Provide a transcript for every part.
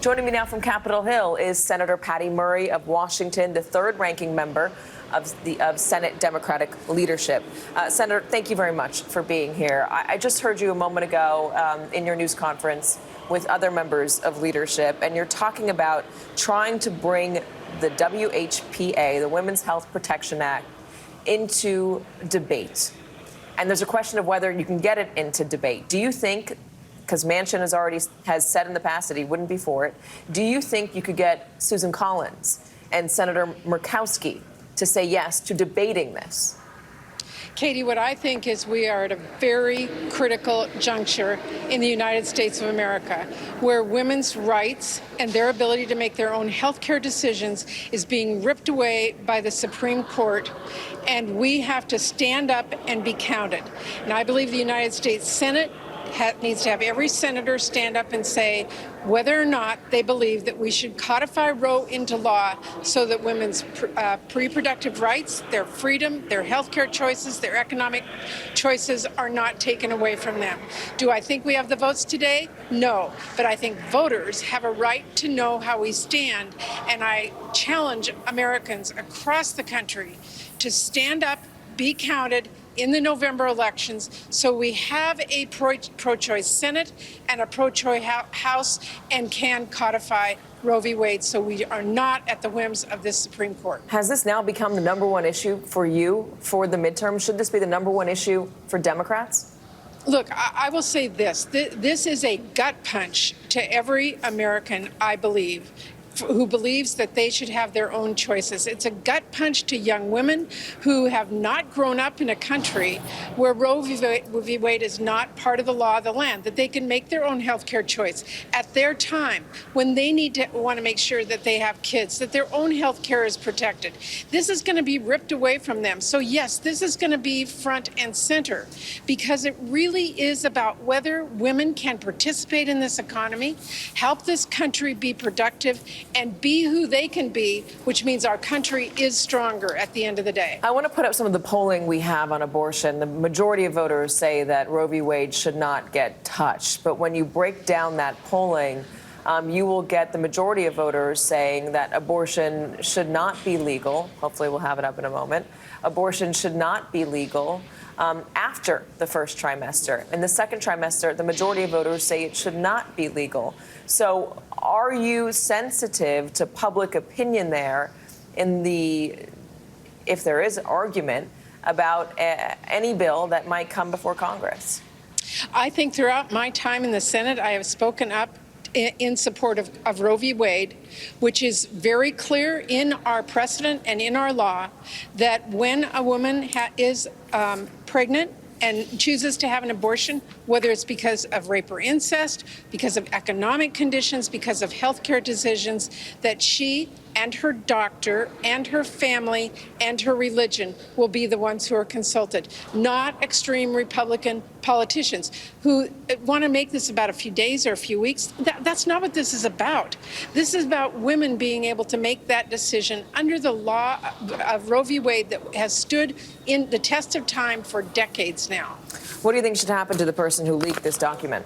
Joining me now from Capitol Hill is Senator Patty Murray of Washington, the third-ranking member of Senate Democratic leadership. Senator, thank you very much for being here. I just heard you a moment ago in your news conference with other members of leadership, and you're talking about trying to bring the WHPA, the Women's Health Protection Act, into debate. And there's a question of whether you can get it into debate. Do you think, because Manchin has said in the past that he wouldn't be for it, do you think you could get Susan Collins and Senator Murkowski to say yes to debating this? Katy, what I think is we are at a very critical juncture in the United States of America, where women's rights and their ability to make their own health care decisions is being ripped away by the Supreme Court, and we have to stand up and be counted. And I believe the United States Senate needs to have every senator stand up and say whether or not they believe that we should codify Roe into law so that women's reproductive rights, their freedom, their health care choices, their economic choices are not taken away from them. Do I think we have the votes today? No. But I think voters have a right to know how we stand, and I challenge Americans across the country to stand up, be counted in the November elections, so we have a pro-choice Senate and a pro-choice House and can codify Roe v. Wade so we are not at the whims of this Supreme Court. Has this now become the #1 issue for you for the midterm? Should this be the #1 issue for Democrats? Look, I will say this. This is a gut punch to every American, I believe, who believes that they should have their own choices. It's a gut punch to young women who have not grown up in a country where Roe v. Wade is not part of the law of the land, that they can make their own health care choice at their time when they want to make sure that they have kids, that their own health care is protected. This is going to be ripped away from them. So yes, this is going to be front and center because it really is about whether women can participate in this economy, help this country be productive, and be who they can be, which means our country is stronger at the end of the day. I want to put up some of the polling we have on abortion. The majority of voters say that Roe v. Wade should not get touched. But when you break down that polling, you will get the majority of voters saying that abortion should not be legal. Hopefully we'll have it up in a moment. Abortion should not be legal after the first trimester. In the second trimester, the majority of voters say it should not be legal. So are you sensitive to public opinion there if there is an argument about any bill that might come before Congress? I think throughout my time in the Senate, I have spoken up in support of Roe v. Wade, which is very clear in our precedent and in our law that when a woman is pregnant and chooses to have an abortion, whether it's because of rape or incest, because of economic conditions, because of health care decisions, that she and her doctor and her family and her religion will be the ones who are consulted, not extreme Republican politicians who want to make this about a few days or a few weeks. That's not what this is about. This is about women being able to make that decision under the law of Roe v. Wade that has stood in the test of time for decades now. What do you think should happen to the person who leaked this document?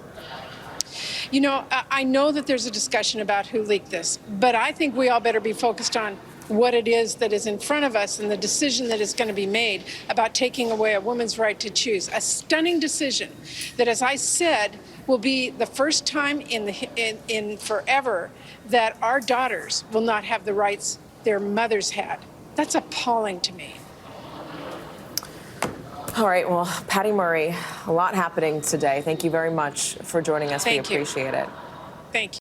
You know, I know that there's a discussion about who leaked this, but I think we all better be focused on what it is that is in front of us and the decision that is going to be made about taking away a woman's right to choose. A stunning decision that, as I said, will be the first time in forever that our daughters will not have the rights their mothers had. That's appalling to me. All right. Well, Patty Murray, a lot happening today. Thank you very much for joining us. We appreciate it. Thank you.